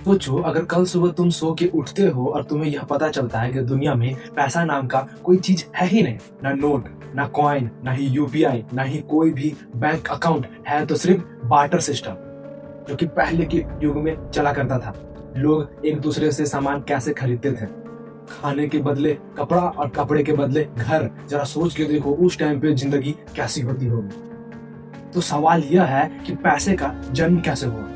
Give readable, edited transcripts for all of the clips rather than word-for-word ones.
सोचो, अगर कल सुबह तुम सो के उठते हो और तुम्हें यह पता चलता है कि दुनिया में पैसा नाम का कोई चीज है ही नहीं, ना नोट, ना कॉइन, ना ही यूपीआई, ना ही कोई भी बैंक अकाउंट है, तो सिर्फ बार्टर सिस्टम, जो कि पहले के युग में चला करता था। लोग एक दूसरे से सामान कैसे खरीदते थे, खाने के बदले कपड़ा और कपड़े के बदले घर। जरा सोच के देखो उस टाइम पे जिंदगी कैसी होती होगी। तो सवाल यह है कि पैसे का जन्म कैसे हुआ।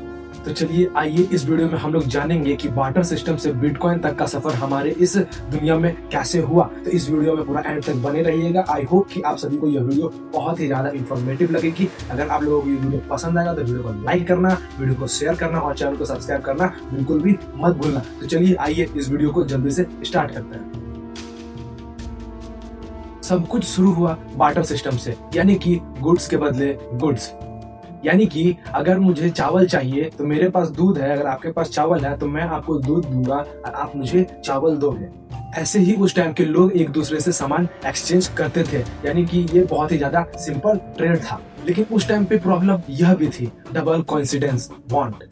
तो चलिए आइए इस वीडियो में हम लोग जानेंगे कि बार्टर सिस्टम से बिटकॉइन तक का सफर हमारे इस दुनिया में कैसे हुआ। तो इस वीडियो में पूरा एंड तक बने रहिएगा। आई होप कि आप सभी को यह वीडियो बहुत ही ज्यादा इंफॉर्मेटिव लगेगी। अगर आप लोगों को ये वीडियो पसंद आएगा तो वीडियो को लाइक करना, वीडियो को शेयर करना और चैनल को सब्सक्राइब करना बिल्कुल भी मत भूलना। तो चलिए आइए इस वीडियो को जल्दी से स्टार्ट करते हैं। सब कुछ शुरू हुआ बार्टर सिस्टम से, यानी कि गुड्स के बदले गुड्स। यानी कि अगर मुझे चावल चाहिए तो मेरे पास दूध है, अगर आपके पास चावल है तो मैं आपको दूध दूंगा और आप मुझे चावल दोगे। ऐसे ही उस टाइम के लोग एक दूसरे से सामान एक्सचेंज करते थे, यानी कि ये बहुत ही ज्यादा सिंपल ट्रेड था। लेकिन उस टाइम पे प्रॉब्लम यह भी थी, डबल कोइंसिडेंस बॉन्ड।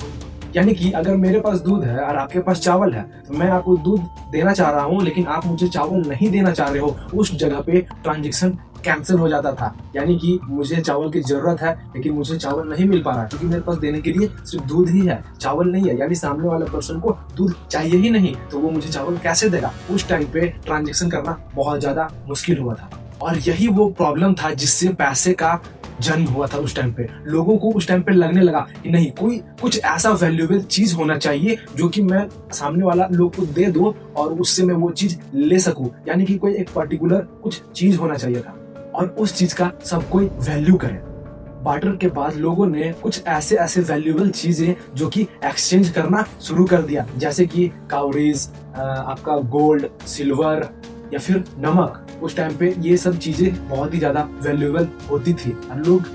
यानी कि अगर मेरे पास दूध है और आपके पास चावल है तो मैं आपको दूध देना चाह रहा हूँ लेकिन आप मुझे चावल नहीं देना चाह रहे हो, उस जगह पे ट्रांजैक्शन कैंसिल हो जाता था। यानी कि मुझे चावल की जरूरत है लेकिन मुझे चावल नहीं मिल पा रहा क्योंकि मेरे पास देने के लिए सिर्फ दूध ही है, चावल नहीं है। यानी सामने वाले पर्सन को दूध चाहिए ही नहीं, तो वो मुझे चावल कैसे देगा। उस टाइम पे ट्रांजैक्शन करना बहुत ज्यादा मुश्किल हुआ था और यही वो प्रॉब्लम था जिससे पैसे का जन्म हुआ था। उस टाइम पे लोगों को उस टाइम पे लगने लगा कि नहीं, कोई कुछ ऐसा वैल्यूएबल चीज होना चाहिए जो कि मैं सामने वाला लोग को दे दूं और उससे मैं वो चीज ले सकूं। यानी कि कोई एक पर्टिकुलर कुछ चीज होना चाहिए था और उस चीज का सब कोई वैल्यू करे। बार्टर के बाद लोगों ने कुछ ऐसे वैल्यूएबल चीजें जो कि एक्सचेंज करना शुरू कर दिया, जैसे कि काउरीज, आपका गोल्ड, सिल्वर या फिर नमक। उस टाइम पे ये सब चीजें बहुत ही ज्यादा वैल्यूएबल होती थी और लोग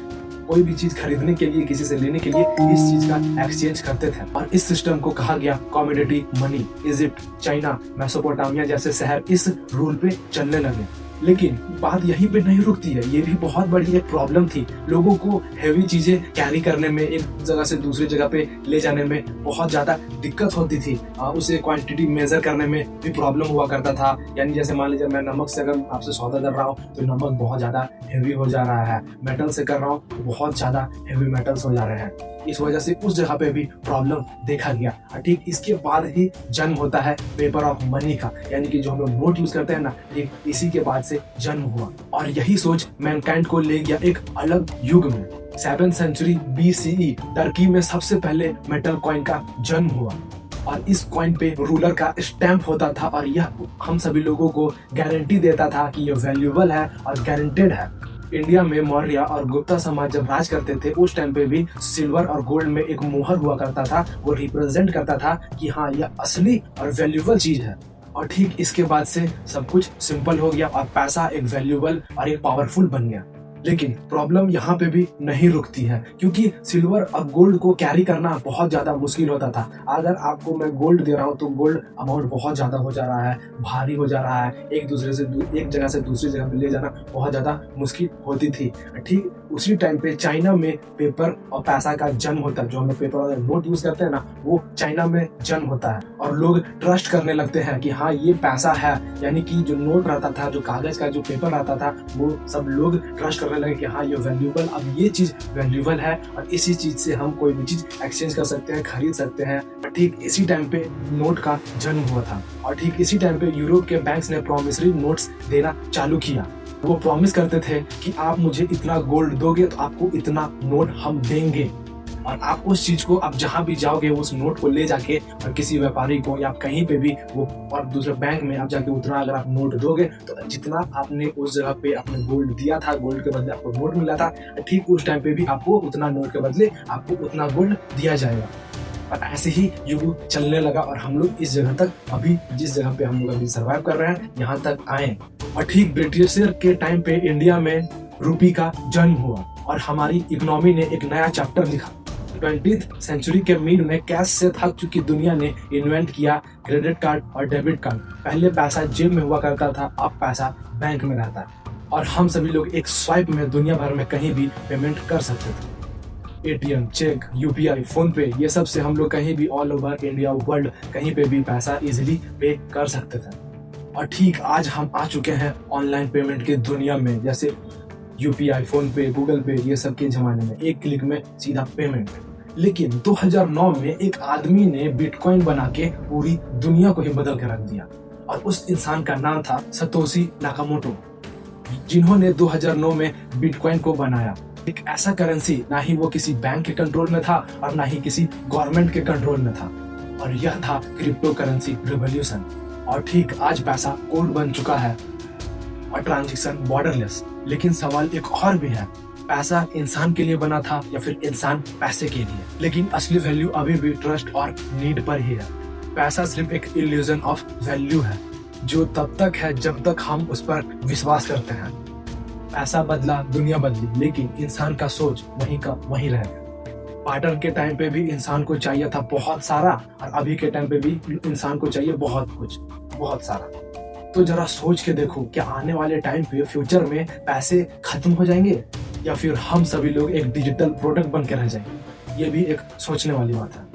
कोई भी चीज खरीदने के लिए, किसी से लेने के लिए इस चीज का एक्सचेंज करते थे और इस सिस्टम को कहा गया commodity money. Egypt, China, Mesopotamia जैसे शहर इस रूल पे चलने लगे। लेकिन बात यहीं पे नहीं रुकती है, ये भी बहुत बड़ी एक प्रॉब्लम थी। लोगों को हैवी चीजें कैरी करने में, एक जगह से दूसरी जगह पे ले जाने में बहुत ज्यादा दिक्कत होती थी। उसे क्वांटिटी मेजर करने में भी प्रॉब्लम हुआ करता था। यानी जैसे मान लीजिए मैं नमक से अगर आपसे सौदा कर रहा हूँ तो नमक बहुत ज्यादा हैवी हो जा रहा है, मेटल से कर रहा हूँ तो बहुत ज्यादा हैवी मेटल्स हो जा रहे हैं। इस वजह से उस जगह पे भी प्रॉब्लम देखा गया। ठीक इसके बाद ही जन्म होता है पेपर ऑफ मनी का, यानी कि जो हम लोग नोट यूज करते हैं ना, ठीक इसी के बाद से जन्म हुआ और यही सोच मैनकाइंड को ले गया एक अलग युग में। 7th सेंचुरी BCE टर्की में सबसे पहले मेटल कॉइन का जन्म हुआ और इस कॉइन पे रूलर का स्टैंप होता था और यह हम सभी लोगों को गारंटी देता था कि यह वैल्यूएबल है और गारंटेड है। इंडिया में मौर्य और गुप्ता समाज जब राज करते थे उस टाइम पे भी सिल्वर और गोल्ड में एक मोहर हुआ करता था, वो रिप्रेजेंट करता था कि हाँ यह असली और वैल्यूएबल चीज है। और ठीक इसके बाद से सब कुछ सिंपल हो गया और पैसा एक वैल्यूएबल और एक पावरफुल बन गया। लेकिन प्रॉब्लम यहाँ पे भी नहीं रुकती है, क्योंकि सिल्वर और गोल्ड को कैरी करना बहुत ज्यादा मुश्किल होता था। अगर आपको मैं गोल्ड दे रहा हूँ तो गोल्ड अमाउंट बहुत ज्यादा हो जा रहा है, भारी हो जा रहा है, एक जगह से दूसरी जगह पे ले जाना बहुत ज्यादा मुश्किल होती थी। ठीक उसी टाइम पे चाइना में पेपर और पैसा का जन्म होता है। जो हम लोग पेपर और नोट यूज करते हैं ना, वो चाइना में जन्म होता है और लोग ट्रस्ट करने लगते हैं कि हाँ ये पैसा है। यानी कि जो नोट रहता था, जो कागज का जो पेपर रहता था, वो सब लोग ट्रस्ट करने लगे कि हाँ ये वैल्यूएबल, अब ये चीज वैल्यूएबल है और इसी चीज से हम कोई भी चीज एक्सचेंज कर सकते हैं, खरीद सकते हैं। ठीक इसी टाइम पे नोट का जन्म हुआ था और ठीक इसी टाइम पे यूरोप के बैंक्स ने प्रॉमिसरी नोट्स देना चालू किया। वो प्रॉमिस करते थे कि आप मुझे इतना गोल्ड दोगे तो आपको इतना नोट हम देंगे और आप उस चीज को, आप जहां भी जाओगे उस नोट को ले जाके और किसी व्यापारी को या कहीं पे भी वो और दूसरे बैंक में आप जाके उतना अगर आप नोट दोगे तो जितना आपने उस जगह पे आपने गोल्ड दिया था, गोल्ड के बदले आपको नोट मिला था, ठीक उस टाइम पे भी आपको उतना नोट के बदले आपको उतना गोल्ड दिया जाएगा। और ऐसे ही युग चलने लगा और हम लोग इस जगह तक, अभी जिस जगह पे हम लोग अभी सर्वाइव कर रहे हैं, यहाँ तक आए। और ठीक ब्रिटिशर के टाइम पे इंडिया में रुपी का जन्म हुआ और हमारी इकोनॉमी ने एक नया चैप्टर लिखा। 20th सेंचुरी के मिड में कैश से थक चुकी दुनिया ने इन्वेंट किया क्रेडिट कार्ड और डेबिट कार्ड। पहले पैसा जेब में हुआ करता था, अब पैसा बैंक में रहता है और हम सभी लोग एक स्वाइप में दुनिया भर में कहीं भी पेमेंट कर सकते थे। एटीएम, चेक, यूपीआई, फोन पे, ये सब से हम लोग कहीं भी ऑल ओवर इंडिया वर्ल्ड कहीं पे भी पैसा इजीली पे कर सकते थे। और ठीक आज हम आ चुके हैं ऑनलाइन पेमेंट की दुनिया में, जैसे यूपीआई, फोन पे, गूगल पे, ये सब के जमाने में एक क्लिक में सीधा पेमेंट। लेकिन 2009 में एक आदमी ने बिटकॉइन बना के पूरी दुनिया को ही बदल के रख दिया, और उस इंसान का नाम था सतोशी नाकामोटो, जिन्होंने 2009 में बिटकॉइन को बनाया। एक ऐसा करेंसी ना ही वो किसी बैंक के कंट्रोल में था और ना ही किसी गवर्नमेंट के कंट्रोल में था, और यह था क्रिप्टो करेंसी रिवॉल्यूशन। और ठीक आज पैसा कोड बन चुका है और ट्रांजैक्शन बॉर्डरलेस। लेकिन सवाल एक और भी है, पैसा इंसान के लिए बना था या फिर इंसान पैसे के लिए? लेकिन असली वैल्यू अभी भी ट्रस्ट और नीड पर ही है। पैसा सिर्फ एक इल्यूजन ऑफ वैल्यू है जो तब तक है जब तक हम उस पर विश्वास करते हैं। पैसा बदला, दुनिया बदली, लेकिन इंसान का सोच वहीं का वहीं रह गया। पार्टनर के टाइम पे भी इंसान को चाहिए था बहुत सारा, और अभी के टाइम पे भी इंसान को चाहिए बहुत कुछ, बहुत सारा। तो जरा सोच के देखो, क्या आने वाले टाइम पे फ्यूचर में पैसे खत्म हो जाएंगे या फिर हम सभी लोग एक डिजिटल प्रोडक्ट बन के रह जाएंगे? ये भी एक सोचने वाली बात है।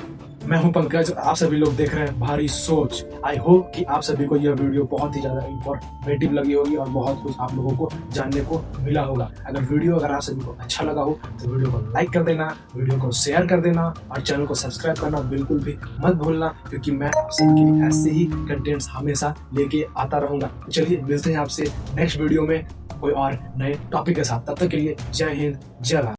मैं हूं पंकज, आप सभी लोग देख रहे हैं भारी सोच। आई होप कि आप सभी को यह वीडियो बहुत ही ज्यादा इंफॉर्मेटिव लगी होगी और बहुत कुछ आप लोगों को जानने को मिला होगा। अगर आप सभी को अच्छा लगा हो तो वीडियो को लाइक कर देना, वीडियो को शेयर कर देना और चैनल को सब्सक्राइब करना बिल्कुल भी मत भूलना, क्योंकि मैं आप सबके लिए ऐसे ही कंटेंट्स हमेशा लेके आता रहूंगा। चलिए मिलते हैं आपसे नेक्स्ट वीडियो में कोई और नए टॉपिक के साथ। तब तक के लिए जय हिंद, जय भारत।